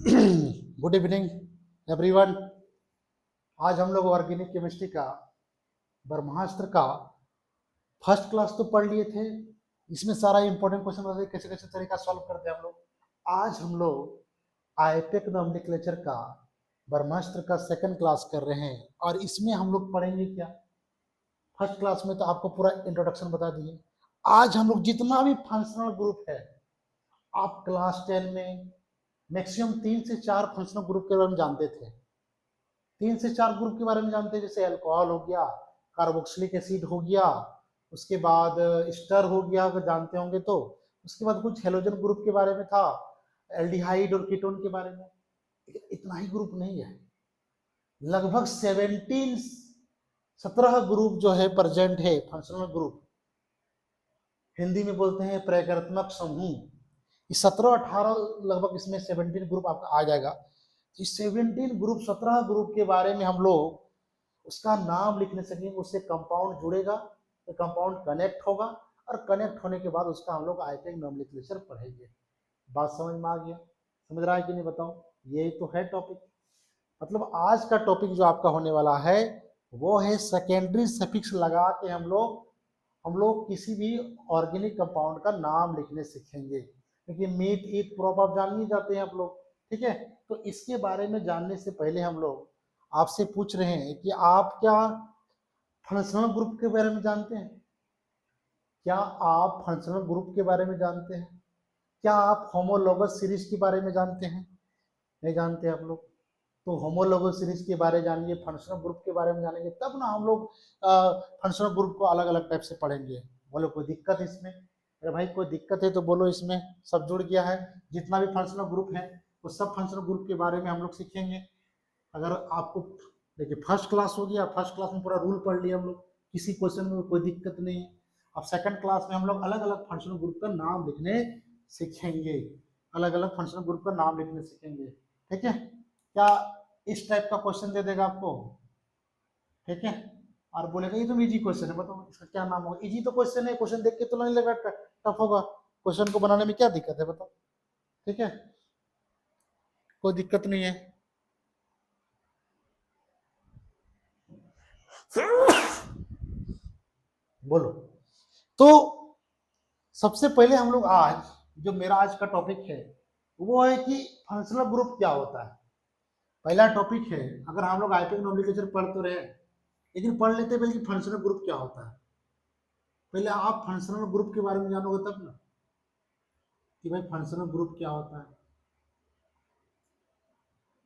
Good evening everyone. आज हम लोग ऑर्गेनिक केमिस्ट्री का ब्रह्मास्त्र का फर्स्ट क्लास तो पढ़ लिए थे। इसमें सारा इंपॉर्टेंट क्वेश्चन बताते कैसे कैसे तरीका सॉल्व करते हैं हम लोग। आज हम लोग आईपेक नोमेनक्लेचर का ब्रह्मास्त्र का सेकंड क्लास कर रहे हैं और इसमें हम लोग पढ़ेंगे क्या। फर्स्ट क्लास में तो आपको पूरा इंट्रोडक्शन बता दिए। आज हम लोग जितना भी फंक्शनल ग्रुप है, आप क्लास 10 में मैक्सिमम 3 से 4 फंक्शनल ग्रुप के बारे में जानते थे। 3 से 4 ग्रुप के बारे में जानते हैं, जैसे अल्कोहल हो गया, कार्बोक्सिलिक एसिड हो गया, उसके बाद स्टर हो गया अगर जानते होंगे तो। उसके बाद कुछ हेलोजन ग्रुप के बारे में था, एल्डिहाइड और कीटोन के बारे में। इतना ही ग्रुप नहीं है, लगभग 17 ग्रुप जो है प्रेजेंट है फंक्शनल ग्रुप। हिंदी में बोलते हैं प्रकारात्मक समूह। 17-18 लगभग इसमें 17 ग्रुप आपका आ जाएगा। इस 17 ग्रुप 17 ग्रुप के बारे में हम लोग उसका नाम लिखने सकेंगे। उससे कंपाउंड जुड़ेगा तो कंपाउंड कनेक्ट होगा और कनेक्ट होने के बाद उसका हम लोग आईपेक नोमेनक्लेचर पढ़ेंगे। बात समझ में आ गया? समझ रहा है कि नहीं बताओ? यही तो है टॉपिक। मतलब आज का टॉपिक जो आपका होने वाला है वो है सेकेंडरी सफिक्स लगा के हम लोग किसी भी ऑर्गेनिक कंपाउंड का नाम लिखने सीखेंगे। क्योंकि मीट ईट प्रॉप आप जान ही जाते हैं आप लोग, ठीक है। तो इसके बारे में जानने से पहले हम लोग आपसे पूछ रहे हैं कि आप क्या फंक्शनल ग्रुप के बारे में जानते हैं? क्या आप फंक्शनल ग्रुप के बारे में जानते हैं? क्या आप होमोलोगस सीरीज के बारे में जानते हैं? नहीं जानते आप लोग? तो होमोलोगस सीरीज के बारे में जानिए, फंक्शनल ग्रुप के बारे में जानेंगे तब ना हम लोग फंक्शनल ग्रुप को अलग अलग टाइप से पढ़ेंगे। बोलो कोई दिक्कत है इसमें? अरे भाई कोई दिक्कत है तो बोलो, इसमें सब जुड़ गया है। जितना भी फंक्शनल ग्रुप है वो सब फंक्शनल ग्रुप के बारे में हम लोग सीखेंगे। अगर आपको देखिए फर्स्ट क्लास हो गया, फर्स्ट क्लास में पूरा रूल पढ़ लिया हम लोग, किसी क्वेश्चन में कोई दिक्कत नहीं है। अब सेकंड क्लास में हम लोग अलग अलग फंक्शनल ग्रुप का नाम लिखने सीखेंगे, अलग अलग फंक्शनल ग्रुप का नाम लिखने सीखेंगे, ठीक है। क्या इस टाइप का क्वेश्चन दे देगा आपको, ठीक है, और बोलेगा ये तो इजी क्वेश्चन है, बताओ इसका क्या नाम होगा। इजी तो क्वेश्चन है, क्वेश्चन देख के तो नहीं लगा टफ होगा। क्वेश्चन को बनाने में क्या दिक्कत है बताओ, ठीक है, कोई दिक्कत नहीं है। बोलो। तो सबसे पहले हम लोग आज जो मेरा आज का टॉपिक है वो है कि फंक्शनल ग्रुप क्या होता है। पहला टॉपिक है, अगर हम लोग आईपेक नोमेनक्लेचर पढ़ तो रहे, लेकिन पढ़ लेते पहले कि फंक्शनल ग्रुप क्या होता है। पहले आप फंक्शनल ग्रुप के बारे में जानोगे तब ना कि भाई फंक्शनल ग्रुप क्या होता है।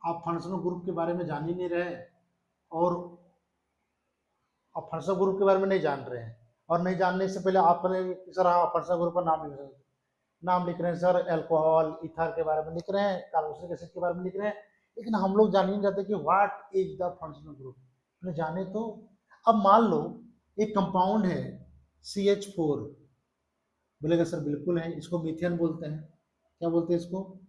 आप फंक्शनल ग्रुप के बारे में जान ही नहीं रहे और आप फंक्शनल ग्रुप के बारे में नहीं जान रहे हैं, और नहीं जानने से पहले आप पहले सर हाँ फंक्शनल ग्रुप का नाम लिख रहे हैं सर, अल्कोहल ईथर के बारे में लिख रहे हैं, कार्बोक्सिलिक एसिड के बारे में लिख रहे हैं, लेकिन हम लोग जान ही नहीं जाते कि what is the functional group. जाने तो अब मान लो एक कंपाउंड है CH4, बोलेगा सर बिल्कुल है, इसको मीथेन बोलते हैं। क्या बोलते हैं इसको?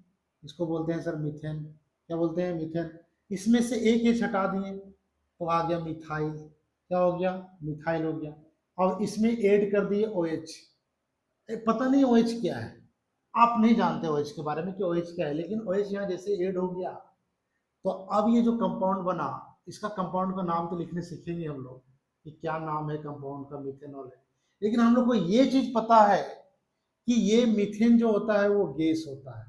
इसको बोलते हैं सर मीथेन। क्या बोलते हैं? मीथेन। इसमें से एक एच हटा दिए तो आ गया मिथाइल। क्या हो गया? मिथाइल हो गया। और इसमें ऐड कर दिए OH। पता नहीं OH क्या है, आप नहीं जानते OH के बारे में कि OH क्या है, लेकिन OH यहाँ जैसे ऐड हो गया तो अब ये जो कंपाउंड बना, इसका कंपाउंड का नाम तो लिखने सीखेंगे हम लोग कि क्या नाम है कंपाउंड का, मिथेनॉल है। लेकिन हम लोग को ये चीज पता है कि ये मीथेन जो होता है वो गैस होता है,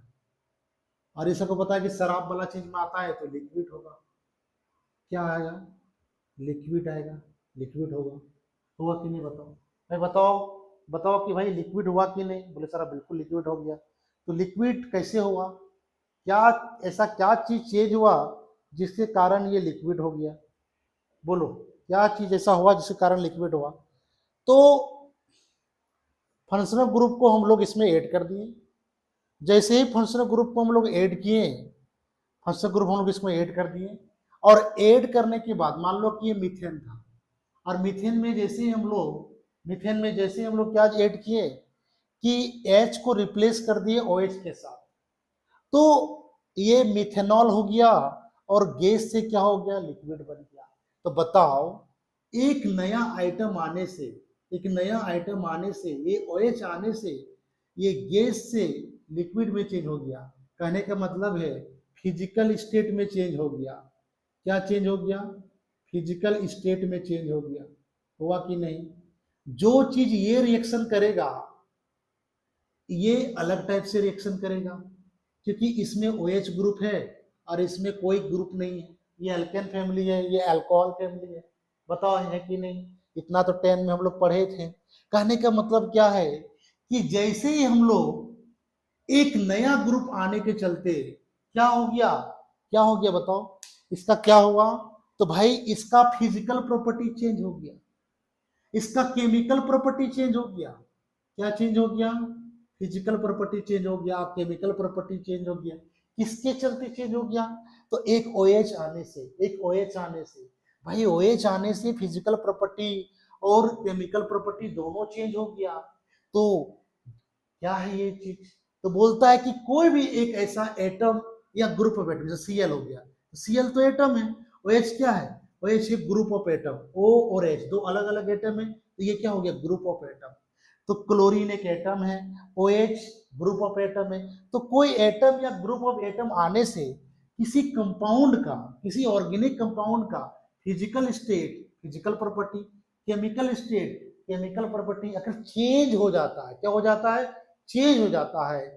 और इसे को पता है कि शराब वाला चीज में आता है तो लिक्विड होगा। क्या आएगा? लिक्विड आएगा, लिक्विड होगा। हुआ कि नहीं बताओ भाई, बताओ बताओ कि भाई लिक्विड हुआ कि नहीं। बोले सर बिल्कुल लिक्विड हो गया। तो लिक्विड कैसे हुआ? क्या ऐसा क्या चीज चेंज हुआ जिसके कारण ये लिक्विड हो गया? बोलो क्या चीज ऐसा हुआ जिसके कारण लिक्विड हुआ? तो फंक्शनल ग्रुप को हम लोग इसमें ऐड कर दिए। जैसे ही फंक्शनल ग्रुप को हम लोग ऐड किए, फंक्शनल ग्रुप हम लोग इसमें ऐड कर दिए, और ऐड करने के बाद मान लो कि ये मीथेन था, और मीथेन में जैसे ही हम लोग क्या ऐड किए कि H को रिप्लेस कर दिए OH के साथ, तो ये मिथेनॉल हो गया और गैस से क्या हो गया? लिक्विड बन गया। तो बताओ, एक नया आइटम आने से, ये OH आने से ये गैस से लिक्विड में चेंज हो गया। कहने का मतलब है फिजिकल स्टेट में चेंज हो गया। क्या चेंज हो गया? फिजिकल स्टेट में चेंज हो गया। हुआ कि नहीं? जो चीज ये रिएक्शन करेगा ये अलग टाइप से रिएक्शन करेगा, क्योंकि इसमें OH ग्रुप है और इसमें कोई ग्रुप नहीं है। ये अल्केन फैमिली है, ये अल्कोहल फैमिली है। बताओ है कि नहीं? इतना तो 10 में हम लोग पढ़े थे। कहने का मतलब क्या है कि जैसे ही हम लोग एक नया ग्रुप आने के चलते क्या हो गया? क्या हो गया बताओ? इसका क्या हुआ? तो भाई इसका फिजिकल प्रॉपर्टी चेंज हो गया, इसका केमिकल प्रॉपर्टी चेंज हो गया। क्या चेंज हो गया? फिजिकल प्रॉपर्टी चेंज हो गया, केमिकल प्रॉपर्टी चेंज हो गया। किसके चलते चेंज हो गया? तो एक OH आने से, एक OH आने से। भाई OH आने से फिजिकल प्रॉपर्टी और केमिकल प्रॉपर्टी दोनों चेंज हो गया। तो क्या है ये चीज? तो बोलता है कि कोई भी एक ऐसा एटम या ग्रुप ऑफ एटम, जैसे Cl हो गया, Cl तो एटम है, OH क्या है? OH एक ग्रुप ऑफ एटम, O और H दो अलग अलग एटम है, तो ये क्या हो गया? Group of atom. तो क्लोरीन एक एटम है, OH ग्रुप ऑफ एटम है। तो कोई एटम या ग्रुप ऑफ एटम आने से किसी कंपाउंड का, किसी ऑर्गेनिक कंपाउंड का physical state, physical property, chemical state, chemical property अगर चेंज हो जाता है, क्या हो जाता है? चेंज हो जाता है।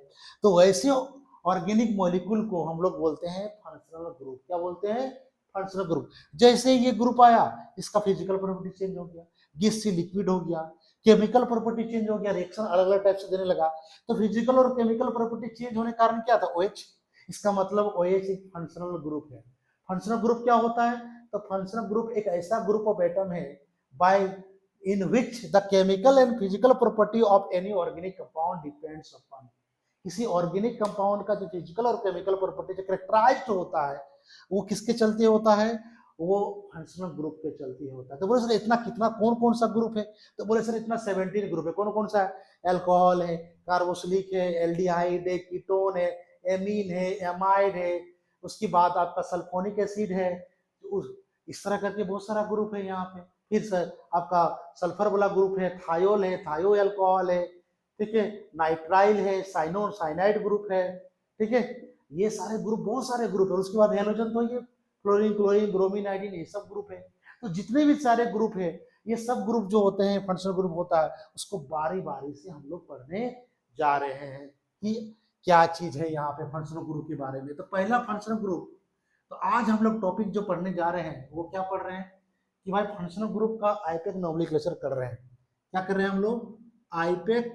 तो वैसे ऑर्गेनिक मॉलिक्यूल को हम लोग बोलते हैं फंक्शनल ग्रुप। क्या बोलते हैं? Functional group. जैसे ये ग्रुप आया, इसका फिजिकल प्रॉपर्टी चेंज हो गया, गैस से लिक्विड हो गया, केमिकल प्रॉपर्टी चेंज हो गया, रिएक्शन अलग अलग टाइप से देने लगा। तो फिजिकल और केमिकल प्रॉपर्टी चेंज होने के कारण क्या था? OH। इसका मतलब OH एक फंक्शनल ग्रुप है। फंक्शनल ग्रुप क्या होता है? तो फंक्शनल ग्रुप एक ऐसा ग्रुप ऑफ एटम है bye in which the chemical and physical property of any organic compound depends upon। किसी ऑर्गेनिक कंपाउंड का जो फिजिकल और केमिकल प्रॉपर्टी जो कैरेक्टराइज्ड होता है वो किसके चलते होता है? वो फंक्शनल ग्रुप के चलते होता है। तो बोले सर इतना कितना कौन कौन सा ग्रुप है? तो बोले सर इतना 17 ग्रुप है। कौन कौन सा है? अल्कोहल है, कार्बोक्सिलिक है, एल्डिहाइड है, कीटोन है, एमीन है, एमाइड है, उसके बाद आपका सल्फोनिक एसिड है। इस तरह करके बहुत सारा ग्रुप है यहाँ पे। फिर सर आपका सल्फर वाला ग्रुप है, थायोल है, थायो अल्कोहल है, ठीक है, नाइट्राइल है, साइनो साइनाइड ग्रुप है, ठीक है। ये सारे ग्रुप, बहुत सारे ग्रुप है। उसके बाद हेलोजन तो ये क्लोरीन, क्लोरीन, ब्रोमीन, आयोडीन, ये सब ग्रुप है। तो जितने भी सारे ग्रुप है, ये सब ग्रुप जो होते हैं, फंक्शनल ग्रुप होता है, उसको बारी बारी से हम लोग पढ़ने जा रहे हैं कि क्या चीज है यहाँ पे फंक्शनल ग्रुप के बारे में। तो पहला फंक्शनल ग्रुप, तो आज हम लोग टॉपिक जो पढ़ने जा रहे हैं वो क्या पढ़ रहे हैं कि भाई फंक्शनल ग्रुप का आईपेक नोमेनक्लेचर कर रहे हैं। क्या कर रहे हैं हम लोग? IUPAC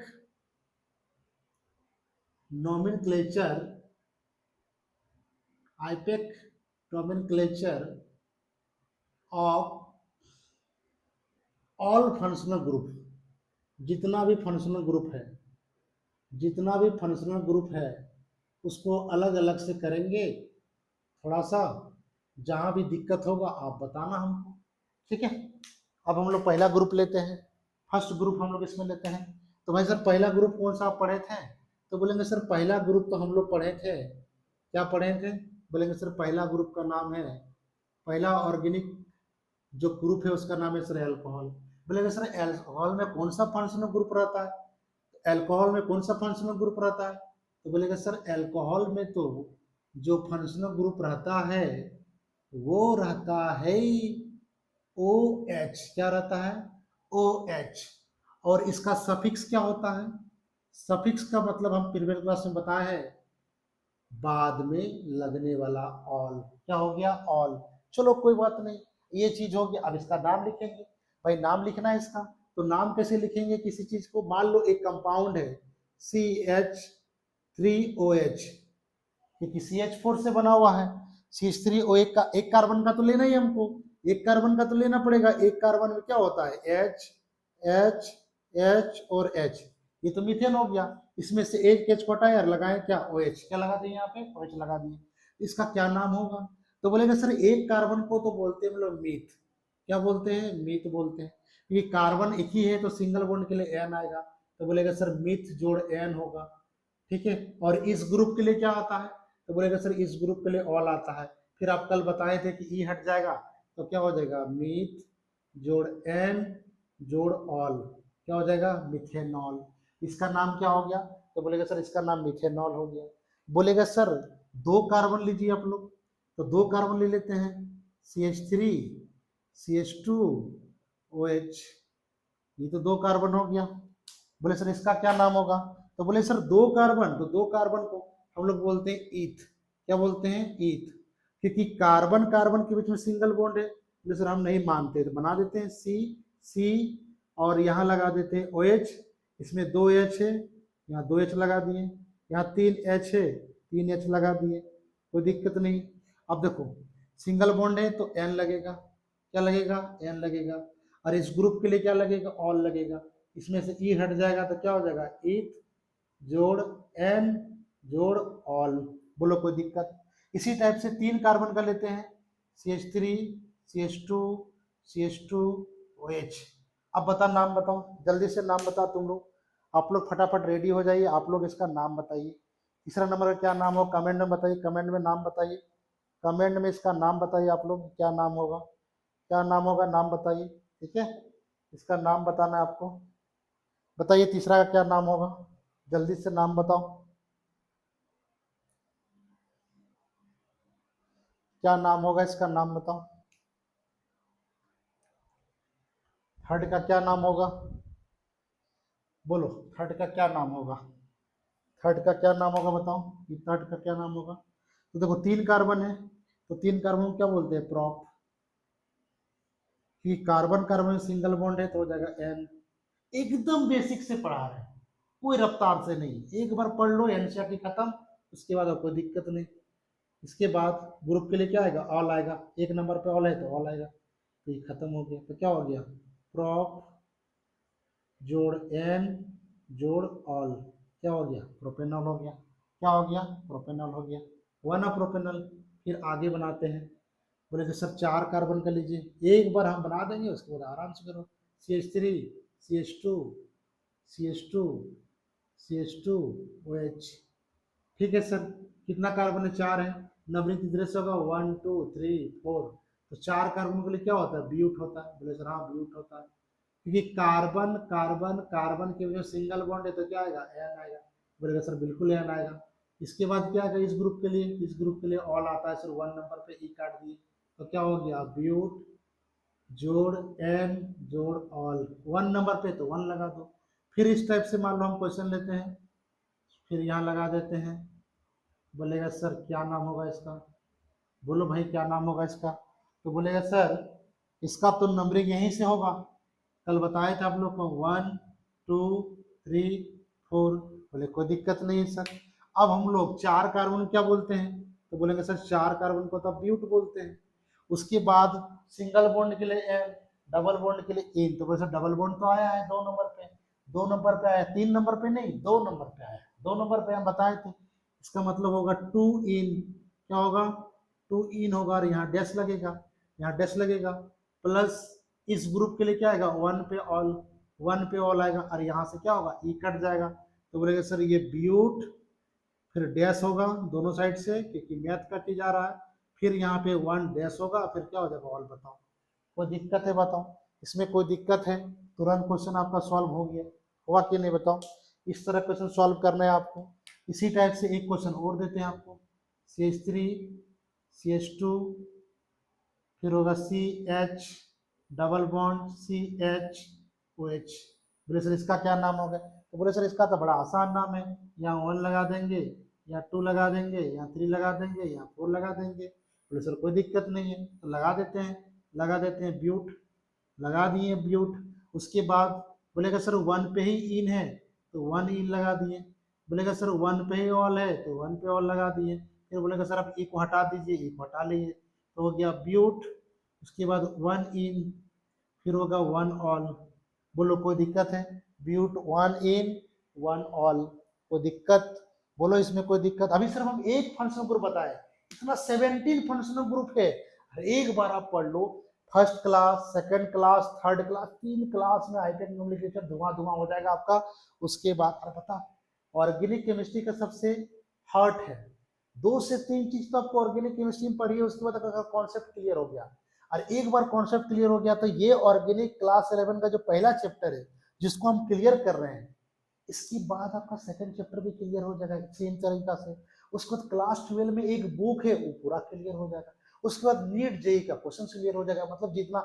nomenclature, IUPAC nomenclature of all functional group. जितना भी फंक्शनल ग्रुप है, जितना भी फंक्शनल ग्रुप है उसको अलग अलग से करेंगे थोड़ा सा। जहां भी दिक्कत होगा आप बताना हमको, ठीक है। अब हम लोग पहला ग्रुप लेते हैं, फर्स्ट ग्रुप हम लोग इसमें लेते हैं। तो भाई सर पहला ग्रुप कौन सा आप पढ़े थे? तो बोलेंगे सर पहला ग्रुप तो हम लोग पढ़े थे, क्या पढ़े थे? बोलेंगे सर पहला ग्रुप का नाम है, पहला ऑर्गेनिक जो ग्रुप है उसका नाम है सर अल्कोहल। बोलेंगे सर अल्कोहल में कौन सा फंक्शनल ग्रुप रहता है? अल्कोहल में कौन सा फंक्शनल ग्रुप रहता है? तो बोलेगा सर अल्कोहल में तो जो फंक्शनल ग्रुप रहता है वो रहता है OH। क्या रहता है? OH। और इसका सफिक्स क्या होता है? सफिक्स का मतलब हम प्रीवियस क्लास में बताए हैं, बाद में लगने वाला ऑल। क्या हो गया? ऑल। चलो कोई बात नहीं, ये चीज हो गया। अब इसका नाम लिखेंगे। भाई नाम लिखना है इसका, तो नाम कैसे लिखेंगे किसी चीज को? मान लो एक कंपाउंड है CH3OH, ये किसी CH4 से बना हुआ है। CH3OH का एक कार्बन का तो लेना ही हमको, एक कार्बन का तो लेना पड़ेगा। एक कार्बन में क्या होता है? H H H और H। ये तो मीथेन हो गया। इसमें से एक H को हटाए और लगाए क्या? OH। क्या लगा दिए यहाँ पे? OH लगा दिए। इसका क्या नाम होगा? तो बोलेगा सर एक कार्बन को तो बोलते हैं हम लोग मीथ। क्या बोलते हैं? मीथ बोलते हैं। ये कार्बन एक ही है तो सिंगल बॉन्ड के लिए N आएगा, तो बोलेगा सर मीथ जोड़ N होगा, ठीक है। और इस ग्रुप के लिए क्या आता है? तो बोलेगा सर इस ग्रुप के लिए ऑल आता है। फिर आप कल बताए थे कि ई हट जाएगा तो क्या हो जाएगा? मीथ जोड़ N जोड़ ऑल, क्या हो जाएगा? मिथेनॉल। इसका नाम क्या हो गया? तो बोलेगा सर इसका नाम मिथेनॉल हो गया। बोलेगा सर दो कार्बन लीजिए आप लोग, तो दो कार्बन ले लेते हैं, CH3 CH2 OH, ये तो दो कार्बन हो गया। बोले सर इसका क्या नाम होगा, तो बोले सर दो कार्बन, तो दो कार्बन को हम लोग बोलते हैं ईथ। क्या बोलते हैं, ईथ, क्योंकि कार्बन कार्बन के बीच में सिंगल बॉन्ड है। बोले सर हम नहीं मानते, तो बना देते हैं सी सी, और यहाँ लगा देते हैं OH, इसमें दो H है, यहाँ दो H लगा दिए, यहाँ तीन H है, तीन H लगा दिए, कोई दिक्कत नहीं। अब देखो सिंगल बॉन्ड है तो N लगेगा, क्या लगेगा, N लगेगा, और इस ग्रुप के लिए क्या लगेगा, ऑल लगेगा। इसमें से ई हट जाएगा तो क्या हो जाएगा, ईथ जोड़ N जोड़ ऑल, बोलो कोई दिक्कत। इसी टाइप से तीन कार्बन का लेते हैं, CH3 CH2 CH2 OH। अब बता, नाम बताओ, जल्दी से नाम बताओ तुम लोग, आप लोग फटाफट रेडी हो जाइए, आप लोग इसका नाम बताइए। तीसरा नंबर का क्या नाम हो, कमेंट में बताइए, कमेंट में नाम बताइए, कमेंट में इसका नाम बताइए आप लोग, क्या नाम होगा, क्या नाम होगा, नाम बताइए, ठीक है, इसका नाम बताना है आपको। बताइए तीसरा का क्या नाम होगा, जल्दी से नाम बताओ, क्या नाम होगा, इसका नाम बताओ। थर्ड का क्या नाम होगा, बोलो थर्ड का क्या नाम होगा, थर्ड का क्या नाम होगा बताओ, ये थर्ड का क्या नाम होगा। तो देखो तीन कार्बन है, तो तीन कार्बन को क्या बोलते हैं, प्रॉप, कि कार्बन कार्बन सिंगल बॉन्ड है तो हो जाएगा N। एकदम बेसिक से पढ़ा रहे हैं, कोई रफ्तार से नहीं, एक बार पढ़ लो एनसीईआरटी खत्म, उसके बाद कोई दिक्कत नहीं। इसके बाद ग्रुप के लिए क्या आएगा, ऑल आएगा, एक नंबर पे ऑल है तो ऑल आएगा, तो ये खत्म हो गया, तो क्या हो गया, प्रॉप जोड़ N जोड़ ऑल, क्या हो गया, प्रोपेनॉल हो गया, क्या हो गया, प्रोपेनॉल हो गया, हुआ ना प्रोपेनॉल। फिर आगे बनाते हैं, बोले कि सर चार कार्बन का लीजिए, एक बार हम बना देंगे, उसके बाद आराम से करो, CH3 CH2 CH2 CH2 OH, ठीक है सर, कितना कार्बन है, चार है, नंबरिंग कितने से होगा, 1 2 3 4, तो चार कार्बन के लिए क्या होता है, ब्यूट होता है, बोले सर हाँ ब्यूट होता है, क्योंकि कार्बन कार्बन कार्बन के वजह सिंगल बॉन्ड है तो क्या आएगा, एन आएगा, बोलेगा सर बिल्कुल एन आएगा। इसके बाद क्या आएगा, इस ग्रुप के लिए, इस ग्रुप के लिए ऑल आता है सर, वन नंबर पे ई काट दिए, तो क्या हो गया, ब्यूट जोड़ एन जोड़ ऑल, वन नंबर पे तो वन लगा दो। फिर इस टाइप से मान लो हम क्वेश्चन लेते हैं, फिर यहाँ लगा देते हैं, बोलेगा सर क्या नाम होगा इसका, बोलो भाई क्या नाम होगा इसका, तो बोलेगा सर इसका तो नंबरिंग यहीं से होगा, कल बताए थे आप लोग को 1 2 3 4, बोले कोई दिक्कत नहीं है सर। अब हम लोग चार कार्बन क्या बोलते हैं, तो बोलेंगे सर चार कार्बन को तो ब्यूट बोलते हैं। उसके बाद सिंगल बॉन्ड के लिए एन, डबल बॉन्ड के लिए इन, तो बोले सर डबल बॉन्ड तो आया है दो नंबर पे, दो नंबर पे आया, तीन नंबर पे नहीं, दो नंबर पे आया, दो नंबर पे हम बताए थे, इसका मतलब होगा टू इन, क्या होगा, टू इन होगा, और यहाँ डैश लगेगा, यहाँ डैश लगेगा, प्लस इस ग्रुप के लिए क्या आएगा, वन पे ऑल, वन पे ऑल आएगा, और यहाँ से क्या होगा, ई कट जाएगा, तो बोलेगा सर ये ब्यूट, फिर डैश होगा दोनों साइड से क्योंकि मैथ कट ही जा रहा है, फिर यहाँ पे वन डैश होगा, फिर क्या हो जाएगा, ऑल। बताओ कोई दिक्कत है, बताओ, इसमें कोई दिक्कत है, तुरंत क्वेश्चन आपका सॉल्व हो गया, हुआ कि नहीं बताओ। इस तरह क्वेश्चन सॉल्व करना है आपको। इसी टाइप से एक क्वेश्चन और देते हैं आपको, CH3 CH2, फिर होगा CH double bond CH OH, बोले सर इसका क्या नाम होगा, तो बोले सर इसका तो बड़ा आसान नाम है, यहाँ वन लगा देंगे, या टू लगा देंगे, या थ्री लगा देंगे, या फोर लगा देंगे, बोले सर कोई दिक्कत नहीं है, तो लगा देते हैं, लगा देते हैं ब्यूट, लगा दिए ब्यूट। उसके बाद बोलेगा सर वन पे ही इन है तो वन इन लगा दिए, बोलेगा सर वन पे ही ऑल है तो वन पे ऑल लगा दिए, फिर बोलेगा सर आप ई को हटा दीजिए, ई को हटा लीजिए, तो हो गया ब्यूट। उसके बाद वन इन, फिर होगा वन ऑल, बोलो कोई दिक्कत है, but one in one all, कोई दिक्कत, बोलो इसमें कोई दिक्कत। अभी सिर्फ हम एक फंक्शनल ग्रुप बताए, इतना 17 फंक्शनल ग्रुप है, एक बार आप पढ़ लो, first class second class third class, तीन क्लास में हाईटेक न्यूमेरिकल धुआं धुआं हो जाएगा आपका। उसके बाद अरे पता, ऑर्गेनिक केमिस्ट्री का सबसे हार्ट है, दो से तीन चीज तो आपको ऑर्गेनिक केमिस्ट्री में पढ़ी है, उसके बाद अगर कॉन्सेप्ट क्लियर हो गया, और एक बार कॉन्सेप्ट क्लियर हो गया तो ये ऑर्गेनिक क्लास 11 का जो पहला चैप्टर है जिसको हम क्लियर कर रहे हैं, इसके बाद आपका सेकंड चैप्टर भी क्लियर हो जाएगा सेम तरीका से। उसके बाद क्लास 12 में एक बुक है वो पूरा क्लियर हो जाएगा, उसके बाद नीट जेई का क्वेश्चन क्लियर हो जाएगा। मतलब जितना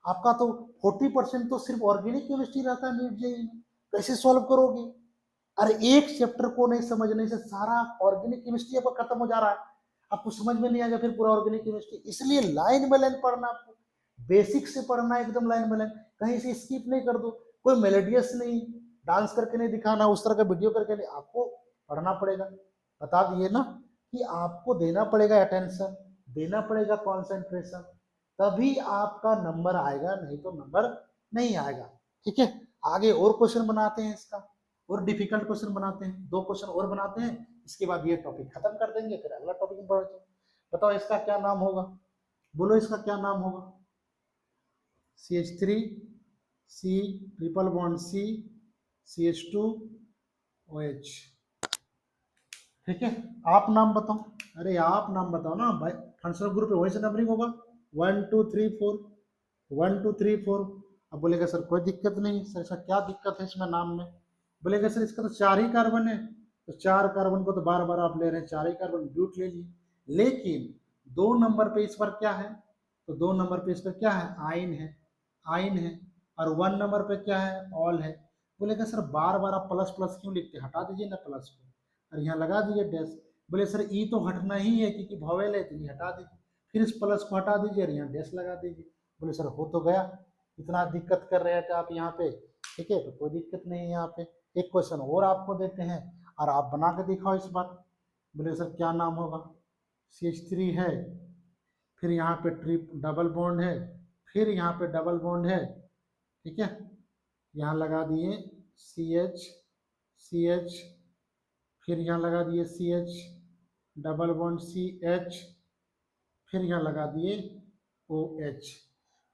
आपका तो 40% तो सिर्फ ऑर्गेनिक केमिस्ट्री रहता है नीट जेई में, कैसे सॉल्व करोगे? अरे एक चैप्टर को नहीं समझने से सारा ऑर्गेनिक केमिस्ट्री आपका खत्म हो जा रहा है, आपको समझ में नहीं आएगा फिर पूरा ऑर्गेनिक केमिस्ट्री। इसलिए लाइन बाय लाइन पढ़ना, आपको बेसिक से पढ़ना है एकदम लाइन बाय लाइन, कहीं से स्किप नहीं कर दो, कोई मेलोडियस नहीं, डांस करके नहीं दिखाना, उस तरह का वीडियो करके नहीं, आपको पढ़ना पड़ेगा। बता दिए ना कि आपको देना पड़ेगा अटेंशन, देना पड़ेगा कॉन्सेंट्रेशन, तभी आपका नंबर आएगा, नहीं तो नंबर नहीं आएगा। ठीक है, आगे और क्वेश्चन बनाते हैं, इसका और डिफिकल्ट क्वेश्चन बनाते हैं, 2 क्वेश्चन और बनाते हैं, इसके बाद ये टॉपिक खत्म कर देंगे, फिर अगला टॉपिक में बढ़ते हैं। बताओ इसका क्या नाम होगा, बोलो इसका क्या नाम होगा? CH3 C triple bond C CH2 OH। ठीक है, आप नाम बताओ। अरे आप नाम बताओ ना भाई, फंक्शनल ग्रुप है वही से नंबरिंग होगा 1 2 3 4 1 2 3 4। अब बोलेगा सर कोई दिक्कत नहीं, सर इसका क्या दिक्कत है इसमें नाम में? बोलेगा सर इसका तो 4 ही कार्बन है, तो 4 कार्बन को तो बार बार आप ले रहे हैं, 4 ही कार्बन ब्यूट ले लिए। लेकिन 2 नंबर पे इस पर क्या है, तो 2 नंबर पे इस पर क्या है, आइन है, आइन है। और 1 नंबर पे क्या है, ऑल है। बोलेगा सर बार बार आप प्लस प्लस क्यों लिखते, हटा दीजिए ना प्लस को और यहाँ लगा दीजिए डैश। बोले सर ई तो हटना ही है क्योंकि भॉवेल है, तो ये हटा दीजिए, फिर इस प्लस को हटा दीजिए और यहाँ डैश लगा दीजिए। बोले सर हो तो गया, इतना दिक्कत कर रहे थे आप यहाँ पे। ठीक है, तो कोई दिक्कत नहीं है यहाँ पे। एक क्वेश्चन और आपको देते हैं और आप बना के दिखाओ इस बार। बोले सर क्या नाम होगा? CH3 है, फिर यहाँ पे ट्रिप डबल बॉन्ड है, फिर यहाँ पे डबल बॉन्ड है। ठीक है, यहाँ लगा दिए CH, फिर यहाँ लगा दिए CH डबल बॉन्ड CH, फिर यहाँ लगा दिए OH।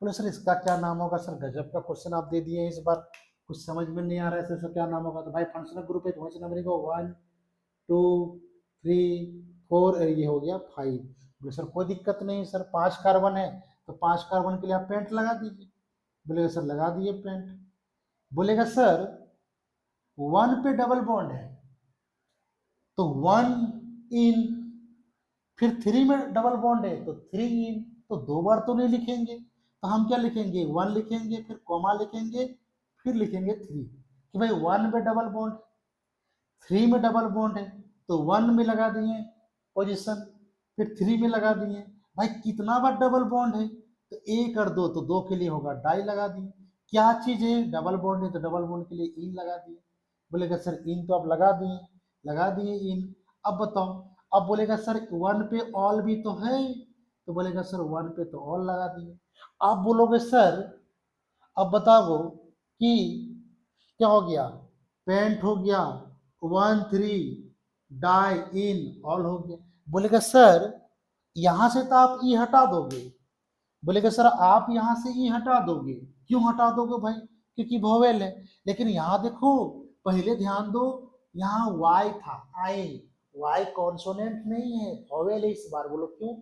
बोले सर इसका क्या नाम होगा? सर गजब का क्वेश्चन आप दे दिए इस बार, कुछ समझ में नहीं आ रहा है सर क्या नाम होगा। तो भाई फंक्शनल ग्रुप है तो वहीं से नंबरिंग को 1 2 3 4 ये हो गया 5। बोले सर कोई दिक्कत नहीं सर, 5 कार्बन है तो 5 कार्बन के लिए आप पेंट लगा दीजिए। बोलेगा सर लगा दिए पेंट। बोलेगा सर 1 पे डबल बॉन्ड है तो 1 इन, फिर 3 में डबल बॉन्ड है तो 3 इन, तो 2 बार तो नहीं लिखेंगे, तो हम क्या लिखेंगे, 1 लिखेंगे, फिर कॉमा लिखेंगे, फिर लिखेंगे 3 कि भाई 1 में डबल बॉन्ड, 3 में डबल बॉन्ड है तो 1 में लगा दिए पोजीशन, फिर 3 में लगा दिए। भाई कितना बार डबल बॉन्ड है, तो 1 और 2, तो 2 के लिए होगा डाई लगा दिए। क्या चीज है, डबल बॉन्ड है तो डबल बॉन्ड के लिए इन लगा दिए। बोलेगा सर इन तो आप लगा दिए इन। अब बताओ, अब बोलेगा सर 1 पे ऑल भी तो है, तो बोलेगा सर 1 पे तो ऑल लगा दिए। आप बोलोगे सर अब बताओ कि क्या हो गया, पेंट हो गया 1 3 डाई इन ऑल हो गया। बोलेगा सर यहां से तो आप ई हटा दोगे। बोलेगा सर आप यहां से ई हटा दोगे, क्यों हटा दोगे भाई, क्योंकि वोवेल है। लेकिन यहाँ देखो, पहले ध्यान दो, यहाँ वाई था, आई, वाई कॉन्सोनेंट नहीं है, वोवेल है इस बार। बोलो क्यों,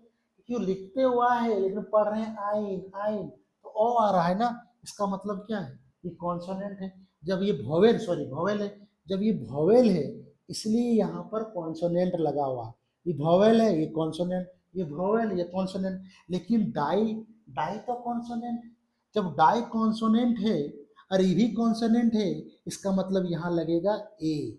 क्योंकि लिखते हुआ है लेकिन पढ़ रहे हैं आइन आइन, तो ओ आ रहा है ना, इसका मतलब क्या है, ये कॉन्सोनेंट है। जब ये वोवेल, सॉरी वोवेल है, जब ये वोवेल है इसलिए यहाँ पर कॉन्सोनेंट लगा हुआ, ये वोवेल है ये कॉन्सोनेंट, ये वोवेल ये कॉन्सोनेंट। लेकिन डाई, डाई तो कॉन्सोनेंट, जब डाई कॉन्सोनेंट है और ये भी कॉन्सोनेंट है, इसका मतलब यहाँ लगेगा ए,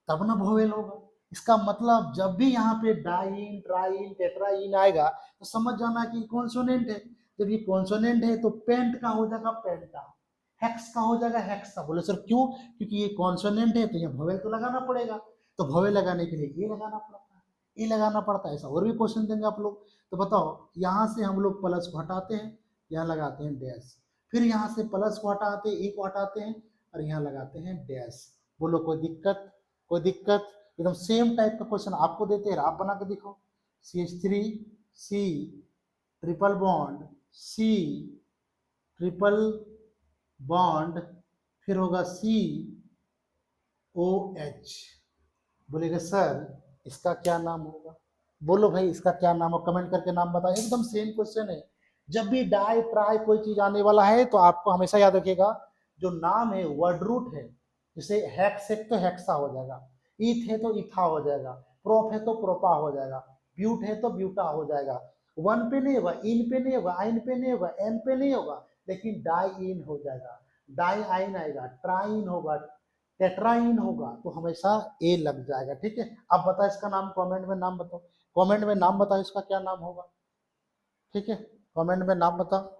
तब ना वोवेल होगा। इसका मतलब जब भी यहाँ पे डाइन ट्राइन टेट्राइन आएगा तो समझ जाना कि कॉन्सोनेंट है। जब ये कॉन्सोनेंट है तो पेंट का हो जाएगा पेंटा, हेक्स का हो जाएगा हेक्सा। बोले सर क्यों, क्योंकि ये कॉन्सोनेंट है तो यहाँ वोवेल तो लगाना पड़ेगा, तो वोवेल लगाने के लिए ये लगाना पड़ता है, ये लगाना पड़ता है। ऐसा और भी क्वेश्चन देंगे आप लोग। तो बताओ, यहाँ से हम लोग प्लस को हटाते हैं, यहाँ लगाते हैं डैश, फिर यहाँ से प्लस को हटाते हैं, ए को हटाते हैं और यहाँ लगाते हैं डैश। बोलो कोई दिक्कत, कोई दिक्कत? एकदम सेम टाइप का क्वेश्चन आपको देते हैं, आप बना के दिखाओ। CH3 C triple bond C triple bond, फिर होगा COH। बोलेगा सर इसका क्या नाम होगा? बोलो भाई इसका क्या नाम हो, कमेंट करके नाम बताओ। एकदम सेम क्वेश्चन है। जब भी डाई ट्राई कोई चीज आने वाला है तो आपको हमेशा याद रखिएगा, जो नाम है वर्ड रूट है, जैसे हेक्स है तो हेक्सा हो जाएगा, ईथ है तो इथा हो जाएगा, प्रोप है तो प्रोपा हो जाएगा, ब्यूट है तो ब्यूटा हो जाएगा। वन पे नहीं होगा, इन पे नहीं होगा, आइन पे नहीं होगा, एन पे नहीं होगा, लेकिन डाई इन हो जाएगा, डाई आइन आएगा, ट्राइन होगा, टेट्राइन होगा, तो हमेशा ए लग जाएगा। ठीक है, अब बताओ इसका नाम, कमेंट में नाम बताओ, कमेंट में नाम बताओ इसका क्या नाम होगा। ठीक है, कमेंट में नाम बताओ।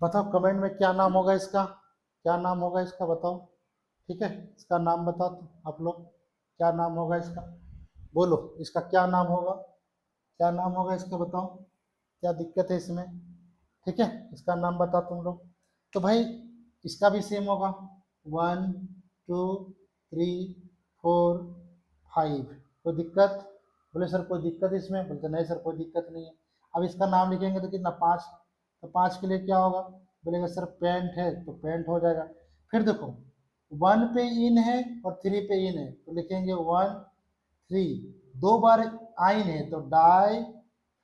बताओ कमेंट में क्या नाम होगा इसका, क्या नाम होगा इसका बताओ। ठीक है, इसका नाम बताओ तो आप लोग, क्या नाम होगा इसका, बोलो इसका क्या नाम होगा, क्या नाम होगा इसका बताओ, क्या दिक्कत है इसमें। ठीक है, इसका नाम बताओ तुम लोग। तो भाई इसका भी सेम होगा, 1 2 3 4 5, कोई दिक्कत, बोले सर कोई दिक्कत इसमें, बोलते नहीं सर कोई दिक्कत नहीं है। अब इसका नाम लिखेंगे तो कितना, 5, तो 5 के लिए क्या होगा, बोलेगा सर पेंट है तो पेंट हो जाएगा। फिर देखो 1 पे इन है और 3 पे इन है, तो लिखेंगे 1 3, 2 बार आइन है तो डाई,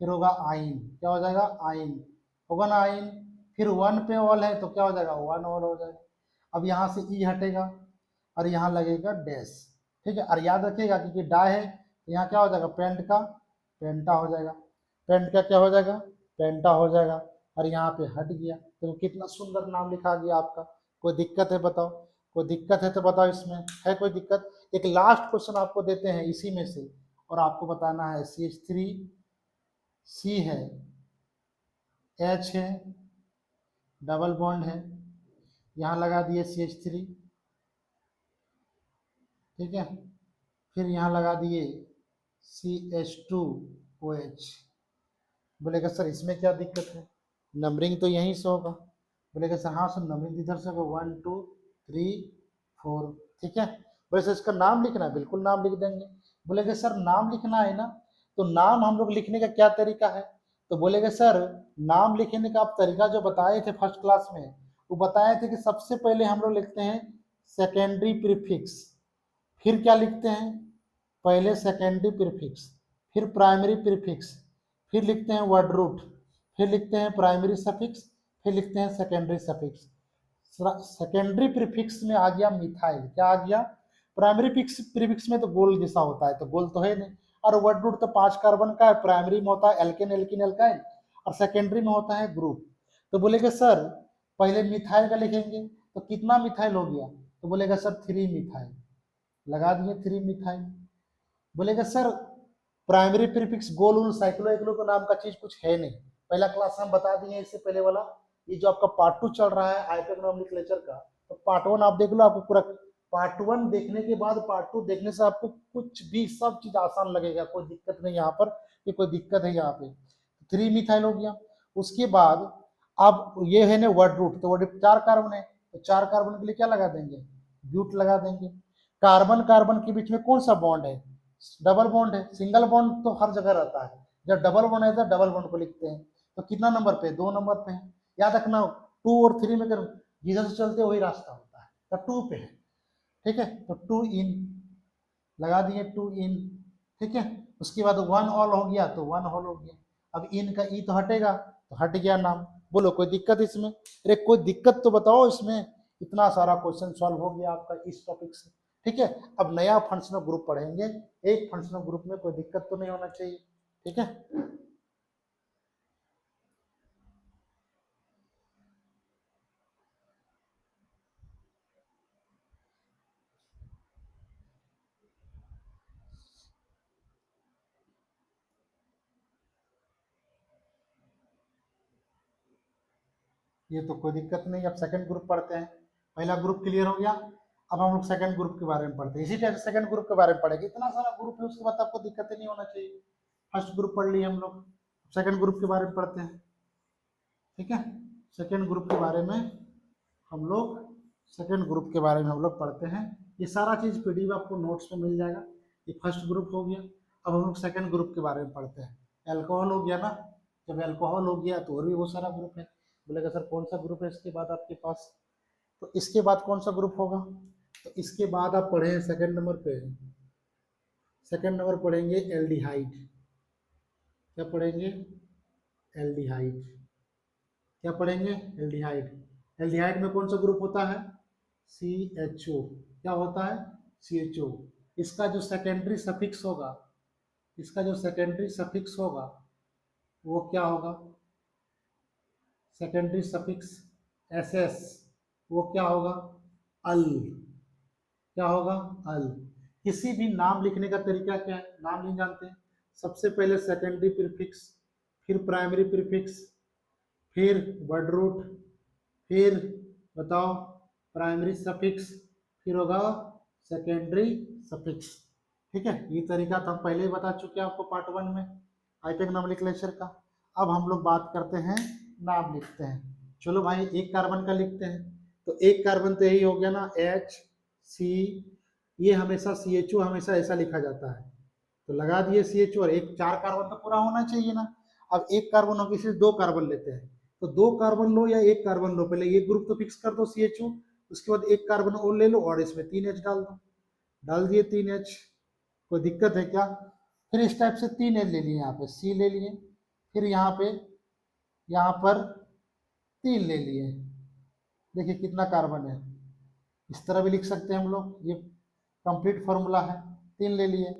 फिर होगा आइन, क्या हो जाएगा आइन, होगा ना आइन। फिर 1 पे ऑल है तो क्या हो जाएगा 1 ऑल हो जाएगा। अब यहाँ से ई हटेगा और यहाँ लगेगा डैश। ठीक है, और याद रखिएगा क्योंकि डाई है तो यहाँ क्या हो जाएगा पेंट का पेंटा हो जाएगा, पेंट का क्या हो जाएगा पेंटा हो जाएगा, और यहाँ पे हट गया। तो कितना सुंदर नाम लिखा गया आपका। कोई दिक्कत है बताओ, कोई दिक्कत है तो बताओ, इसमें है कोई दिक्कत। एक लास्ट क्वेश्चन आपको देते हैं इसी में से, और आपको बताना है CH3 C है, H है, डबल बॉन्ड है, यहाँ लगा दिए CH3। ठीक है, फिर यहाँ लगा दिए CH2OH। बोलेगा सर इसमें क्या दिक्कत है, नंबरिंग तो यहीं से होगा। बोलेगा सर हाँ सर नंबरिंग इधर से होगा 1 2 3 4। ठीक है, बोले सर इसका नाम लिखना है, बिल्कुल नाम लिख देंगे। बोलेगा सर नाम लिखना है ना, तो नाम हम लोग लिखने का क्या तरीका है, तो बोलेगा सर नाम लिखने का आप तरीका जो बताए थे फर्स्ट क्लास में, वो बताए थे कि सबसे पहले हम लोग लिखते हैं सेकेंडरी प्रीफिक्स, फिर क्या लिखते हैं, पहले सेकेंडरी प्रीफिक्स, फिर प्राइमरी प्रीफिक्स, फिर लिखते हैं वर्ड रूट, फिर लिखते हैं प्राइमरी सफिक्स, फिर लिखते हैं सेकेंडरी सफिक्स। सेकेंडरी प्रीफिक्स में आ गया मिथाइल, क्या आ गया, प्राइमरी प्रीफिक्स में तो गोल जैसा होता है, तो गोल तो है नहीं, और वर्ड रूट तो 5 कार्बन का है, प्राइमरी में होता है एल्केन एल्किन एल्काइल, और सेकेंडरी में होता है ग्रुप। तो बोलेगा सर पहले मिथाइल का लिखेंगे तो कितना मिथाइल हो गया, तो बोलेगा सर 3 मिथाइल, लगा दिए 3 मिथाइल। बोलेगा सर प्राइमरी प्रीफिक्स गोल उल साइक्लो एक्लो का नाम का चीज कुछ है नहीं, पहला क्लास हम बता दिए इससे पहले वाला। ये जो आपका पार्ट 2 चल रहा है आईपीएक नॉमेनक्लेचर का, तो पार्ट 1 आप देख लो, आपको पूरा पार्ट 1 देखने के बाद पार्ट 2 देखने से आपको कुछ भी सब चीज आसान लगेगा, कोई दिक्कत नहीं यहाँ पर, ये कोई दिक्कत है यहाँ पे। 3 मिथाइल हो गया। उसके बाद अब ये है ना वर्ड रूट, तो वर्ड 4 कार्बन है, तो 4 कार्बन के लिए क्या लगा देंगे, ब्यूट लगा देंगे। कार्बन कार्बन के बीच में कौन सा बॉन्ड है, डबल बॉन्ड है, सिंगल बॉन्ड तो हर जगह रहता है, जब डबल बॉन्ड है तो डबल बॉन्ड को लिखते हैं। तो कितना नंबर पे, 2 नंबर पे है, याद रखना 2 और 3 में अगर जिधर से चलते वही रास्ता होता है, तो 2 पे है। ठीक है, तो 2 इन लगा दिए, 2 इन। ठीक है, उसके बाद 1 ऑल हो गया तो 1 ऑल हो गया। अब इन का ई तो हटेगा, तो हट गया नाम। बोलो कोई दिक्कत इसमें, अरे कोई दिक्कत तो बताओ इसमें, इतना सारा क्वेश्चन सॉल्व हो गया आपका इस टॉपिक से। ठीक है, अब नया फंक्शनल ग्रुप पढ़ेंगे, एक फंक्शनल ग्रुप में कोई दिक्कत तो नहीं होना चाहिए। ठीक है, ये तो कोई दिक्कत नहीं। अब सेकंड ग्रुप पढ़ते हैं, पहला ग्रुप क्लियर हो गया। अब हम लोग सेकंड ग्रुप के बारे में पढ़ते हैं, इसी टाइप से सेकंड ग्रुप के बारे में पढ़ेंगे। इतना सारा ग्रुप है, उसके बाद आपको दिक्कत नहीं होना चाहिए। फर्स्ट ग्रुप पढ़ लिए हम लोग, सेकंड ग्रुप के बारे में पढ़ते हैं, ठीक है। सेकंड ग्रुप के बारे में हम लोग सेकंड ग्रुप के बारे में हम लोग पढ़ते हैं। ये सारा चीज़ पीडीएफ आपको नोट्स में मिल जाएगा। ये फर्स्ट ग्रुप हो गया। अब हम लोग सेकंड ग्रुप के बारे में पढ़ते हैं। अल्कोहल हो गया ना, जब अल्कोहल हो गया तो और भी बहुत सारा ग्रुप है। बोलेगा सर कौन सा ग्रुप है इसके बाद आपके पास, तो इसके बाद कौन सा ग्रुप होगा, तो इसके बाद आप पढ़े सेकंड नंबर पे, सेकंड नंबर पढ़ेंगे एल्डिहाइड। क्या पढ़ेंगे, एल्डिहाइड। क्या पढ़ेंगे, एल्डिहाइड। एल्डिहाइड में कौन सा ग्रुप होता है, CHO। क्या होता है, CHO। इसका जो सेकेंडरी सफिक्स होगा, इसका जो सेकेंडरी सफिक्स होगा वो क्या होगा, सेकेंडरी सफिक्स SS, वो क्या होगा, अल। क्या होगा, अल। किसी भी नाम लिखने का तरीका क्या है, नाम नहीं जानते, सबसे पहले सेकेंडरी प्रीफिक्स, फिर प्राइमरी प्रीफिक्स, फिर वर्ड रूट, फिर बताओ प्राइमरी सफिक्स, फिर होगा सेकेंडरी सफिक्स। ठीक है, ये तरीका तो हम पहले ही बता चुके हैं आपको पार्ट 1 में आईपैक न्यूमेरिक लेक्चर का। अब हम लोग बात करते हैं, नाम लिखते हैं। चलो भाई एक कार्बन का लिखते हैं, तो एक कार्बन तो यही हो गया ना, HC। ये हमेशा CHO हमेशा ऐसा लिखा जाता है, तो लगा दिए CHO, और एक 4 कार्बन तो पूरा होना चाहिए ना। अब एक कार्बन हो किसी 2 कार्बन लेते हैं, तो 2 कार्बन लो या 1 कार्बन लो, पहले ये ग्रुप तो फिक्स कर दो CHO, उसके बाद 1 कार्बन और ले लो और इसमें 3H डाल दो। डाल दिए 3H, कोई दिक्कत है क्या। फिर इस टाइप से 3H ले लिए, यहाँ पे C ले लिए, फिर यहाँ पे यहाँ पर 3 ले लिए। देखिए कितना कार्बन है, इस तरह भी लिख सकते हैं हम लोग, ये कंप्लीट फॉर्मूला है। 3 ले लिए,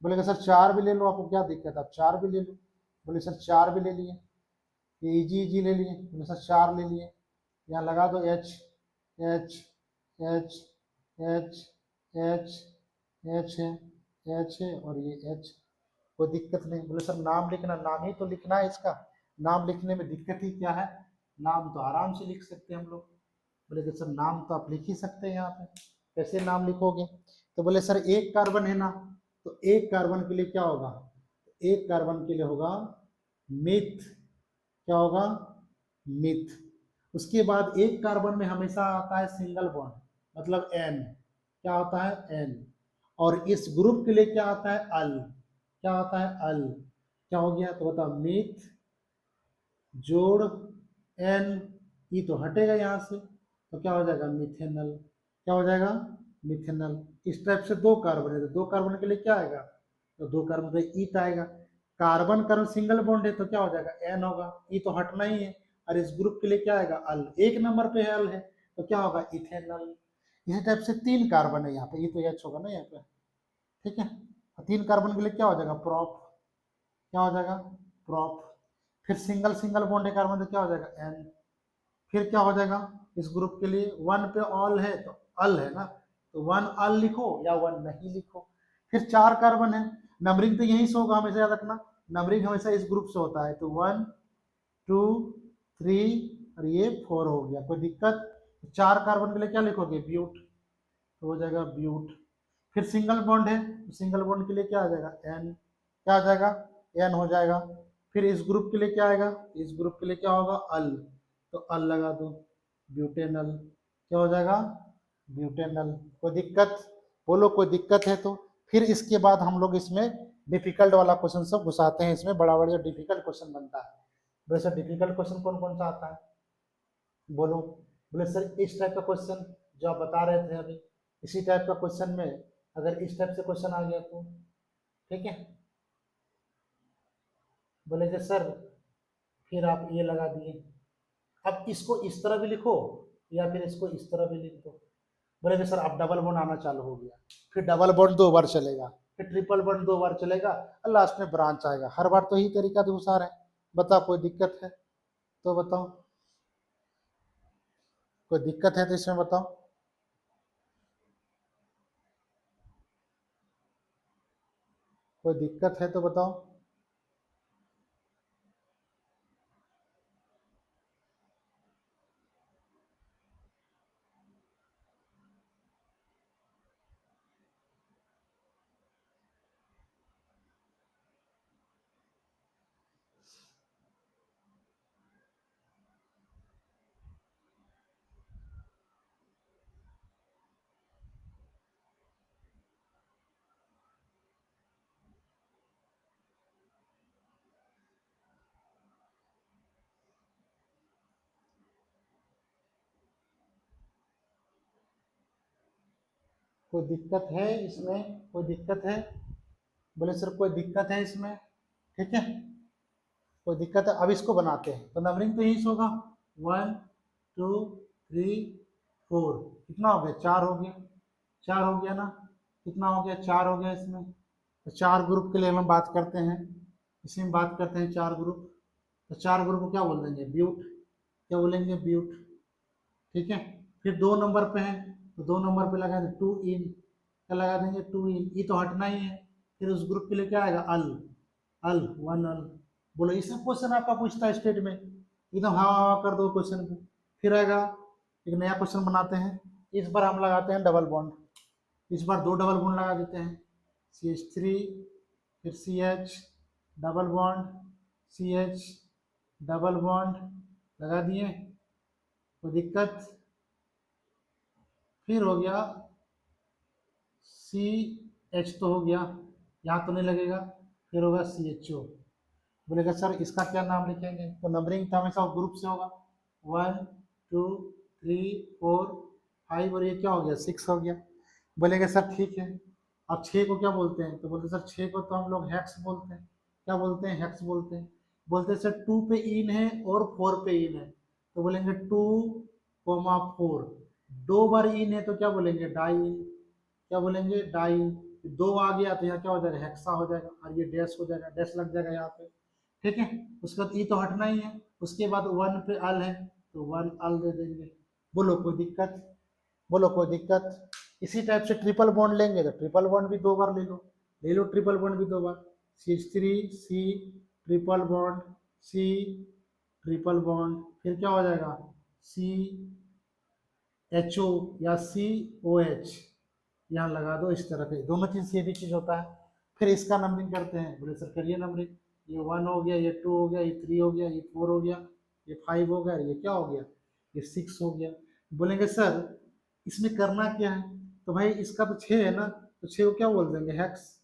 बोलेगा सर 4 भी ले लो, आपको क्या दिक्कत है, आप 4 भी ले लो। बोले सर 4 भी ले लिए, ये इजी इजी ले लिए, बोले सर 4 ले लिए। यहाँ लगा दो H H H H H H H और ये H, कोई दिक्कत नहीं। बोले सर नाम लिखना, नाम ही तो लिखना है इसका, नाम लिखने में दिक्कत ही क्या है, नाम तो आराम से लिख सकते हैं हम लोग। बोले कि सर नाम तो आप लिख ही सकते हैं यहाँ पे, कैसे नाम लिखोगे, तो बोले सर एक कार्बन है ना, तो एक कार्बन के लिए क्या होगा, एक कार्बन के लिए होगा मिथ। क्या होगा, मिथ। उसके बाद एक कार्बन में हमेशा आता है सिंगल बॉन्ड, मतलब N। क्या होता है, N। और इस ग्रुप के लिए क्या आता है, अल। क्या होता है, अल। क्या हो गया, तो बताओ मिथ जोड़ N, ई तो हटेगा यहाँ से, तो क्या हो जाएगा, मिथेनल। क्या हो जाएगा, मिथेनल। इस टाइप से 2 कार्बन है, तो 2 कार्बन के लिए क्या आएगा, तो 2 कार्बन का ईथ आएगा। कार्बन कार्बन सिंगल बॉन्ड है तो क्या हो जाएगा, N होगा, ई तो हटना ही है। और इस ग्रुप के लिए क्या आएगा, अल। एक नंबर पे है अल है, तो क्या होगा, इथेनल। इसी टाइप से 3 कार्बन है यहाँ पे, ई तो H होगा ना यहाँ पे, ठीक है। 3 कार्बन के लिए क्या हो जाएगा, प्रोप। क्या हो जाएगा, प्रोप। फिर सिंगल सिंगल बॉन्ड है कार्बन, तो क्या हो जाएगा, N। फिर क्या हो जाएगा, इस ग्रुप के लिए 1 पे ऑल है तो अल है ना, तो 1 अल लिखो या 1 नहीं लिखो। फिर 4 कार्बन है, नंबरिंग तो यहीं से होगा, हमेशा याद रखना, नंबरिंग हमेशा इस ग्रुप से होता है, तो 1 2 3 और ये 4 हो गया, कोई दिक्कत। 4 कार्बन के लिए क्या लिखोगे, ब्यूट, तो हो जाएगा ब्यूट। फिर सिंगल बॉन्ड है, तो सिंगल बॉन्ड के लिए क्या आ जाएगा, एन। क्या आ जाएगा, एन हो जाएगा। फिर इस ग्रुप के लिए क्या आएगा, इस ग्रुप के लिए क्या होगा, अल, तो अल लगा दो, ब्यूटेनल। क्या हो जाएगा, ब्यूटेनल। कोई दिक्कत, बोलो कोई दिक्कत है तो। फिर इसके बाद हम लोग इसमें डिफिकल्ट वाला क्वेश्चन सब घुसाते हैं, इसमें बड़ा बड़ा डिफिकल्ट क्वेश्चन बनता है। वैसे डिफिकल्ट क्वेश्चन कौन कौन सा आता है, बोलो। बोले सर इस टाइप का क्वेश्चन जो आप बता रहे थे अभी, इसी टाइप का क्वेश्चन में अगर इस टाइप से क्वेश्चन आ गया तो, ठीक है। बोले कि सर फिर आप ये लगा दिए, अब इसको इस तरह भी लिखो या फिर इसको इस तरह भी लिख दो। बोले कि सर अब डबल बॉन्ड आना चालू हो गया, फिर डबल बॉन्ड 2 बार चलेगा, फिर ट्रिपल बॉन्ड 2 बार चलेगा, और लास्ट में ब्रांच आएगा। हर बार तो यही तरीका घुसा रहे हैं, बताओ कोई दिक्कत है तो बताओ, कोई दिक्कत है तो इसमें बताओ। कोई दिक्कत है तो बताओ। कोई दिक्कत है इसमें? कोई दिक्कत है? बोले सर कोई दिक्कत है इसमें? ठीक है, कोई दिक्कत है? अब इसको बनाते हैं तो नंबरिंग तो यही होगा 1 2 3 4। कितना हो गया? 4 हो गया। 4 हो गया ना? कितना हो गया? 4 हो गया इसमें। तो 4 ग्रुप के लिए हम बात करते हैं, इसमें बात करते हैं 4 ग्रुप। तो 4 ग्रुप को क्या बोल देंगे? ब्यूट। क्या बोलेंगे? ब्यूट। ठीक है, फिर 2 नंबर पे है तो 2 नंबर पे लगा दें 2 इन। क्या लगा देंगे? 2 इन, ये तो हटना ही है। फिर उस ग्रुप के लिए क्या आएगा? अल। अल, 1 अल। बोलो इसमें क्वेश्चन आपका पूछता है स्टेट में, एकदम हाँ हाँ कर दो क्वेश्चन को। फिर आएगा एक नया क्वेश्चन बनाते हैं, इस बार हम लगाते हैं डबल बॉन्ड। इस बार 2 डबल बॉन्ड लगा देते हैं, CH3 फिर CH double bond, CH double bond लगा दिए। कोई दिक्कत? फिर हो गया CH तो हो गया, यहाँ तो नहीं लगेगा। फिर होगा CHO। बोलेगा सर इसका क्या नाम लिखेंगे? तो नंबरिंग तो हमेशा ग्रुप से होगा, 1 2 3 4 5 और ये क्या हो गया? 6 हो गया। बोलेगा सर ठीक है, अब 6 को क्या बोलते हैं? तो बोलते सर 6 को तो हम लोग हेक्स बोलते हैं। क्या बोलते हैं? हेक्स बोलते हैं। बोलते हैं सर 2 पे इन है और 4 पे इन है, तो बोलेंगे 2 कोमा 4। 2 बार इन है तो क्या बोलेंगे? डाई इन। क्या बोलेंगे? डाई इन। 2 आ गया तो यहाँ क्या हो जाएगा? हेक्सा हो जाएगा, और ये डैश हो जाएगा, डैश लग जाएगा यहाँ पे। ठीक है, उसके बाद ई तो हटना ही है। उसके बाद 1 पे अल है तो 1 अल दे देंगे। बोलो कोई दिक्कत? बोलो कोई दिक्कत? इसी टाइप से ट्रिपल बॉन्ड लेंगे तो ट्रिपल बॉन्ड भी 2 बार ले लो, ले लो ट्रिपल बॉन्ड भी 2 बार। CH3 C triple bond, C triple bond, फिर क्या हो जाएगा? CHO या COH, यहाँ लगा दो इस तरह के। दोनों चीज से भी चीज होता है। फिर इसका नंबरिंग करते हैं। बोले सर करिए नंबरिंग। ये 1 हो गया, ये 2 हो गया, ये 3 हो गया, ये 4 हो गया, ये 5 हो गया, ये क्या हो गया? ये 6 हो गया। बोलेंगे सर इसमें करना क्या है? तो भाई इसका तो 6 है ना, तो 6 को क्या बोल देंगे? हेक्स।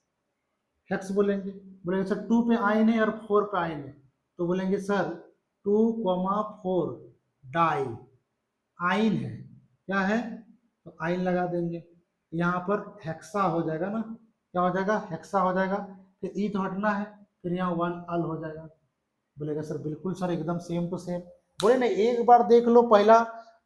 हेक्स बोलेंगे। बोलेंगे सर 2 पे आइन है और 4 पे आइन है, तो बोलेंगे सर 2,4 डाई आइन है। क्या है? तो आइन लगा देंगे। यहाँ पर हेक्सा हो जाएगा ना? क्या हो जाएगा? हेक्सा हो जाएगा। फिर ई तो हटना है, फिर यहाँ 1 अल हो जाएगा। बोलेगा सर बिल्कुल सर एकदम सेम टू सेम। बोले ना एक बार देख लो पहला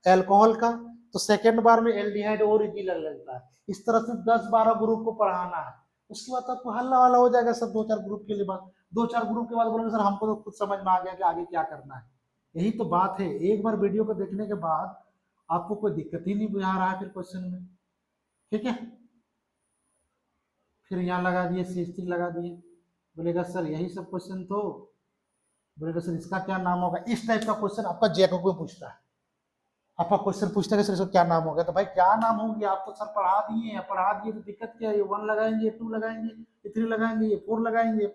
अल्कोहल का, तो सेकेंड बार में एल्डिहाइड और इजी लग लगता है। इस तरह से 10-12 ग्रुप को पढ़ाना है, उसके बाद आपको हल्ला वाला हो जाएगा सर। 2-4 ग्रुप के लिए बाद, 2-4 ग्रुप के बाद बोलेंगे सर हमको तो खुद समझ में आ गया कि आगे क्या करना है। यही तो बात है, एक बार वीडियो को देखने के बाद आपको कोई दिक्कत ही नहीं बुझा रहा है फिर क्वेश्चन में। ठीक है, फिर यहाँ लगा दिए, CH3 लगा दिए। बोलेगा सर यही सब क्वेश्चन तो। बोलेगा सर इसका क्या नाम होगा? इस टाइप का क्वेश्चन आपका जेको को पूछता है। आपका क्वेश्चन पूछता है कि सर इसका क्या नाम होगा? तो भाई क्या नाम होगी? आप तो सर पढ़ा दिए हैं, पढ़ा दिए तो दिक्कत क्या है? ये 1 लगाएंगे, 2 लगाएंगे, ये 3 लगाएंगे, ये 4 लगाएंगे।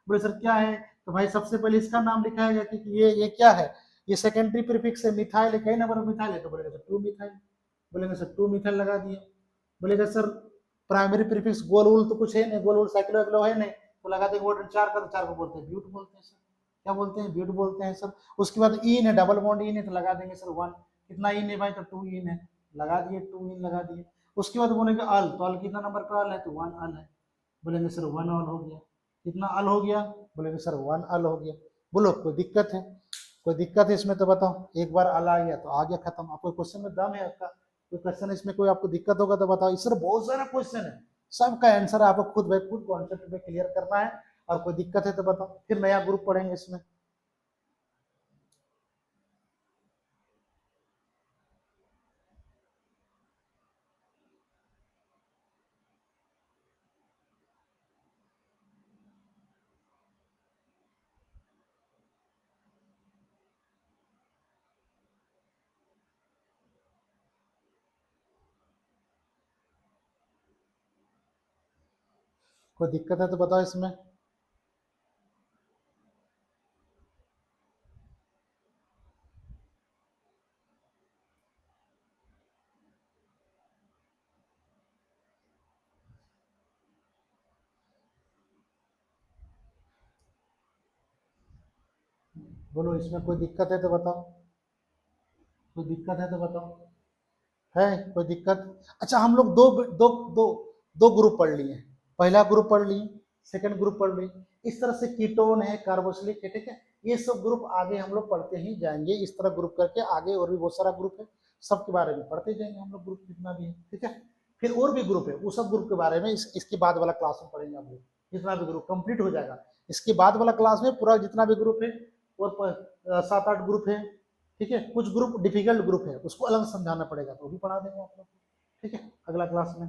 बोले सर क्या है? तो भाई सबसे पहले इसका नाम लिखाएगा कि ये क्या है? ये सेकेंडरी प्रीफिक्स है, मिथाइल है। कई नंबर मिथाइल है, तो बोलेगा सर 2 मिथाइल। बोलेंगे सर 2 मिथाइल लगा दिए। बोलेगा सर प्राइमरी प्रीफिक्स गोल वोल तो कुछ है नहीं, गोल वोल साइक्लो वाइक्लो है नहीं, तो लगा देंगे वो 4 का, तो 4 को बोलते हैं ब्यूट बोलते हैं सर। क्या बोलते हैं? ब्यूट बोलते हैं सर। उसके बाद इन है, डबल बॉन्ड इन है, तो लगा देंगे सर 1। कितना इन है भाई? तो 2 इन है, लगा दिए 2 इन लगा दिए। उसके बाद बोलेंगे अल, तो अल कितना नंबर पे अल है? तो 1 अल है। बोलेंगे सर 1 अल हो गया। कितना अल हो गया? बोलेंगे सर 1 अल हो गया। बोलो कोई दिक्कत है? कोई दिक्कत है इसमें तो बताओ। एक बार अल आ गया तो आ गया, खत्म। आपको क्वेश्चन में दम है आपका? कोई क्वेश्चन इसमें कोई आपको दिक्कत होगा तो बताओ। इस तरह बहुत सारा क्वेश्चन है, सबका आंसर आपको खुद भाई खुद कॉन्सेप्ट में क्लियर करना है। और कोई दिक्कत है तो बताओ, फिर नया ग्रुप पढ़ेंगे इसमें। कोई दिक्कत है तो बताओ इसमें। बोलो इसमें कोई दिक्कत है तो बताओ। कोई दिक्कत है तो बताओ। है कोई दिक्कत? अच्छा, हम लोग दो दो दो दो ग्रुप पढ़ लिए, पहला ग्रुप पढ़ लिए, सेकंड ग्रुप पढ़ लिए, इस तरह से कीटोन है, कार्बोक्सिलिक है, ठीक है, ये सब ग्रुप आगे हम लोग पढ़ते ही जाएंगे, इस तरह ग्रुप करके आगे और भी बहुत सारा ग्रुप है, सबके बारे में पढ़ते जाएंगे हम लोग, ग्रुप जितना भी है, ठीक है। फिर और भी ग्रुप है, उस सब ग्रुप के बारे में इसके बाद वाला क्लास में पढ़ेंगे हम लोग, जितना भी ग्रुप कंप्लीट हो जाएगा इसके बाद वाला क्लास में पूरा जितना भी ग्रुप है, और 7-8 ग्रुप है, ठीक है, कुछ ग्रुप डिफिकल्ट ग्रुप है, उसको अलग समझाना पड़ेगा, तो भी पढ़ा देंगे आप लोग, ठीक है, अगला क्लास में।